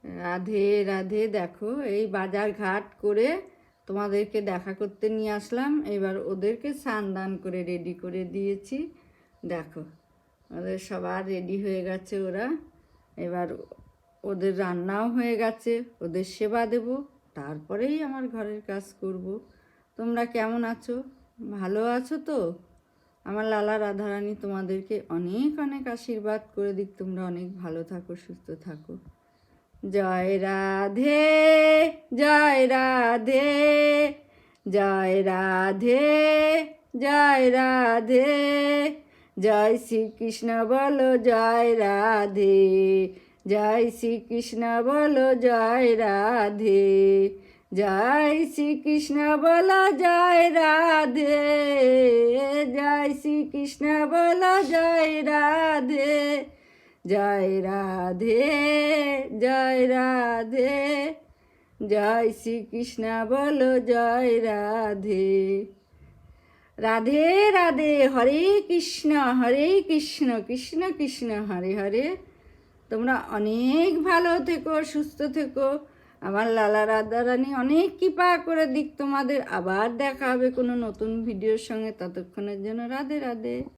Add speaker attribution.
Speaker 1: রাধে রাধে। দেখো এই বাজার ঘাট করে তোমাদেরকে দেখা করতে নিয়ে আসলাম। এবার ওদেরকে স্নান দান করে রেডি করে দিয়েছি। দেখো ওদের সবার রেডি হয়ে গেছে ওরা। এবার ওদের রান্নাও হয়ে গেছে, ওদের সেবা দেব, তারপরেই আমার ঘরের কাজ করব। তোমরা কেমন আছো? ভালো আছো তো? আমার লালা রাধারানী তোমাদেরকে অনেক অনেক আশীর্বাদ করে দিক, তোমরা অনেক ভালো থাকো, সুস্থ থাকো। জয় রাধে, জয় রাধে, জয় রাধে, জয় রাধে, জয় শ্রীকৃষ্ণ বলো জয় রাধে, জয় শ্রীকৃষ্ণ বলো জয় রাধে, জয় শ্রীকৃষ্ণ বলো জয় রাধে, জয় শ্রীকৃষ্ণ বলো জয় রাধে, জয় রাধে, জয় রাধে, জয় শ্রীকৃষ্ণ বলো জয় রাধে। রাধে রাধে। হরে কৃষ্ণ কৃষ্ণ কৃষ্ণ হরে হরে। তোমরা অনেক ভালো থেকো, সুস্থ থেকো। আমার লালা রাধারানী অনেক কৃপা করে দিক তোমাদের। আবার দেখা হবে কোনো নতুন ভিডিওর সঙ্গে। ততক্ষণের জন্য রাধে রাধে।